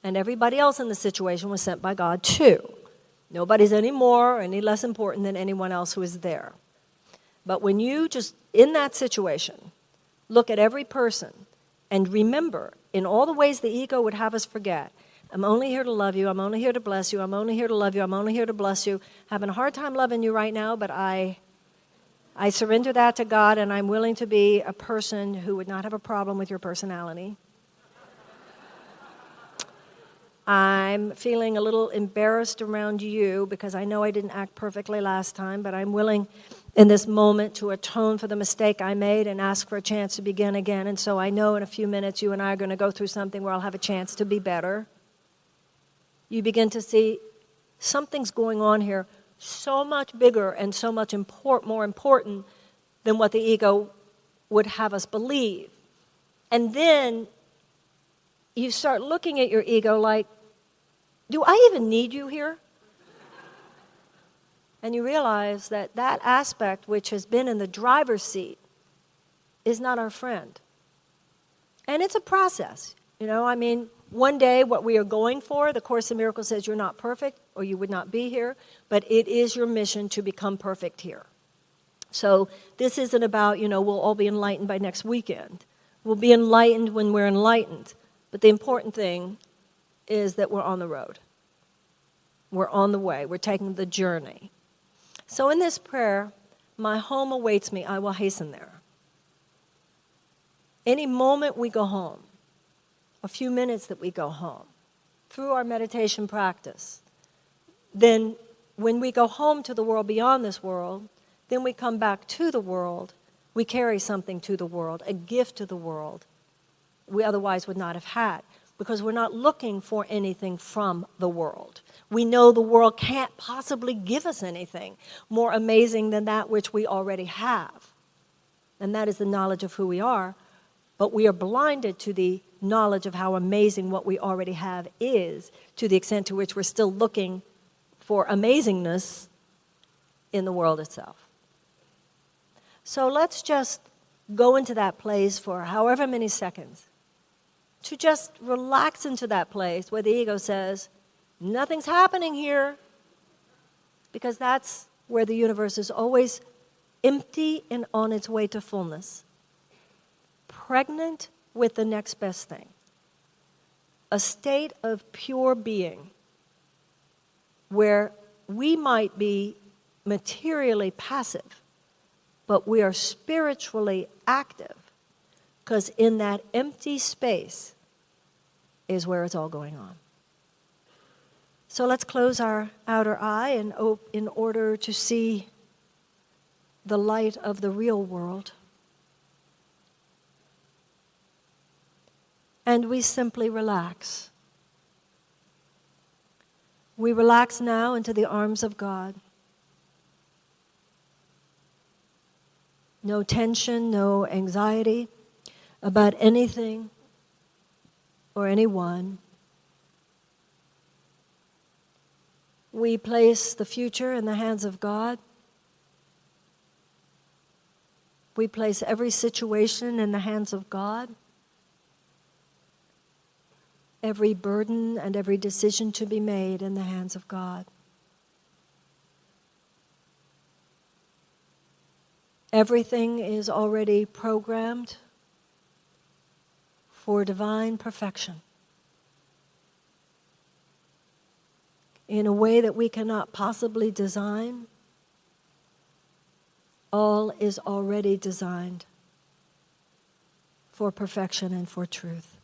[SPEAKER 1] And everybody else in the situation was sent by God too. Nobody's any more or any less important than anyone else who is there. But when you just, in that situation, look at every person and remember, in all the ways the ego would have us forget, I'm only here to love you, I'm only here to bless you, I'm only here to love you, I'm only here to bless you. Having a hard time loving you right now, but I surrender that to God, and I'm willing to be a person who would not have a problem with your personality. I'm feeling a little embarrassed around you because I know I didn't act perfectly last time, but I'm willing in this moment to atone for the mistake I made and ask for a chance to begin again. And so I know in a few minutes you and I are going to go through something where I'll have a chance to be better. You begin to see something's going on here so much bigger and so much more important than what the ego would have us believe. And then you start looking at your ego like, do I even need you here? And you realize that that aspect which has been in the driver's seat is not our friend. And it's a process. One day what we are going for, the Course in Miracles says you're not perfect or you would not be here, but it is your mission to become perfect here. So this isn't about, we'll all be enlightened by next weekend. We'll be enlightened when we're enlightened. But the important thing is that we're on the road. We're on the way. We're taking the journey. So in this prayer, my home awaits me. I will hasten there. Any moment we go home, a few minutes that we go home, through our meditation practice, then when we go home to the world beyond this world, then we come back to the world, we carry something to the world, a gift to the world we otherwise would not have had. because we're not looking for anything from the world. We know the world can't possibly give us anything more amazing than that which we already have. And that is the knowledge of who we are. But we are blinded to the knowledge of how amazing what we already have is, to the extent to which we're still looking for amazingness in the world itself. So let's just go into that place for however many seconds, to just relax into that place where the ego says, nothing's happening here, because that's where the universe is always empty and on its way to fullness, pregnant with the next best thing, a state of pure being where we might be materially passive, but we are spiritually active, because in that empty space is where it's all going on. So let's close our outer eye in order to see the light of the real world. And we simply relax. We relax now into the arms of God. No tension, no anxiety about anything or anyone. We place the future in the hands of God. We place every situation in the hands of God. Every burden and every decision to be made in the hands of God. Everything is already programmed for divine perfection in a way that we cannot possibly design. All is already designed for perfection and for truth.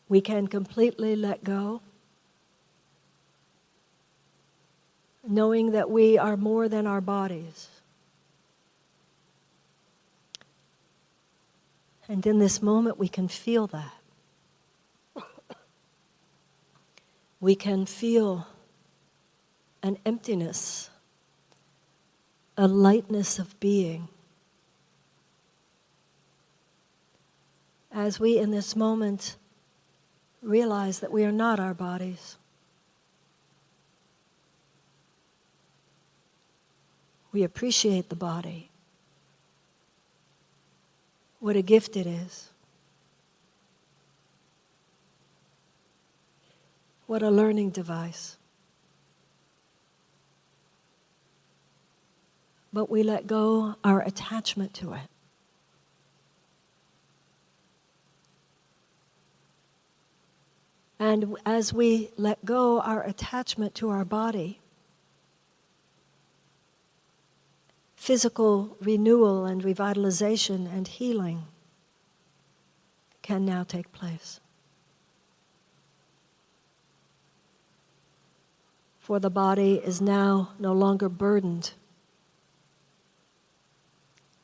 [SPEAKER 1] We can completely let go, knowing that we are more than our bodies. And in this moment, we can feel that. We can feel an emptiness, a lightness of being. As we, in this moment, realize that we are not our bodies. We appreciate the body. What a gift it is. What a learning device. But we let go our attachment to it. And as we let go our attachment to our body, physical renewal and revitalization and healing can now take place. For the body is now no longer burdened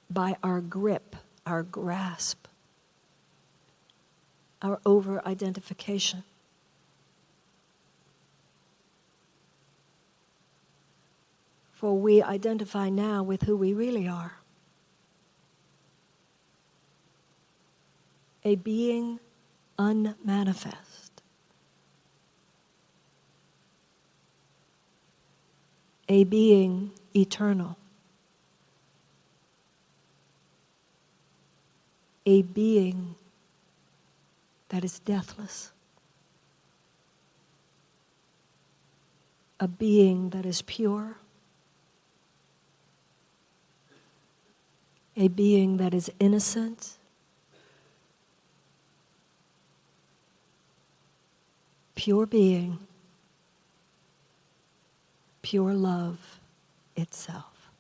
[SPEAKER 1] by our grip, our grasp, our over-identification. For we identify now with who we really are. A being unmanifest. A being eternal. A being that is deathless. A being that is pure. A being that is innocent. Pure being. Pure love itself.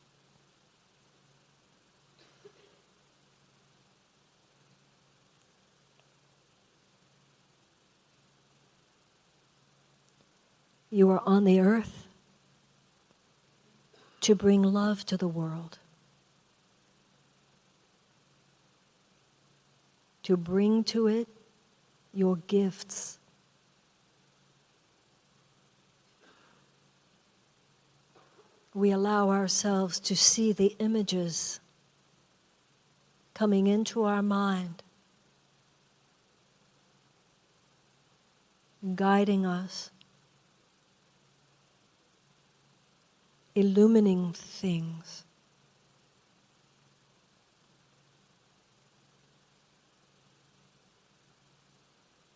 [SPEAKER 1] You are on the earth to bring love to the world. to bring to it your gifts. We allow ourselves to see the images coming into our mind, guiding us, illumining things.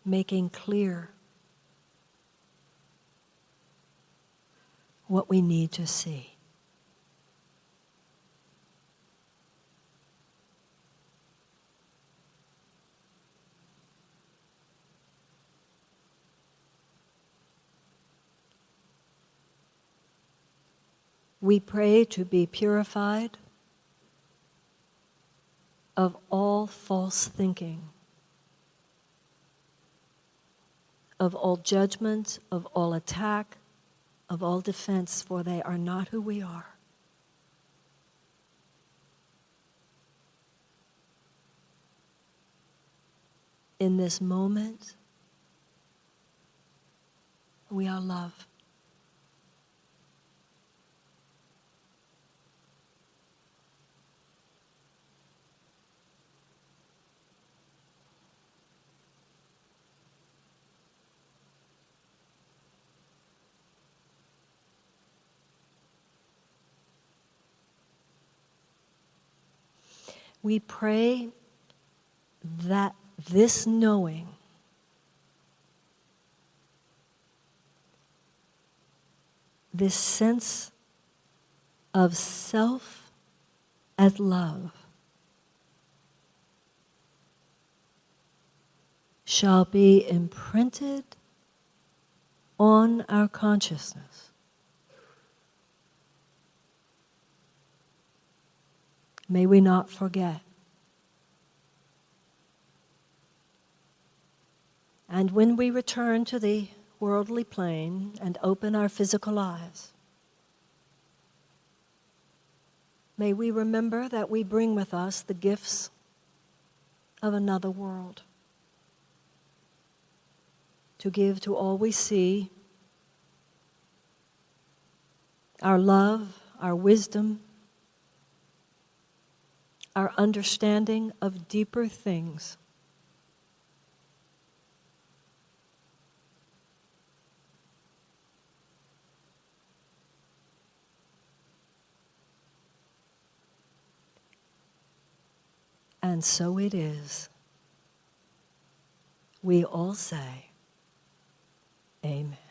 [SPEAKER 1] Making clear what we need to see. We pray to be purified of all false thinking, of all judgment, of all attack, of all defense, for they are not who we are. In this moment, we are love. We pray that this knowing this sense of self as love shall be imprinted on our consciousness. May we not forget. And when we return to the worldly plane and open our physical eyes, may we remember that we bring with us the gifts of another world to give to all we see, our love, our wisdom, our understanding of deeper things. And so it is. We all say, Amen.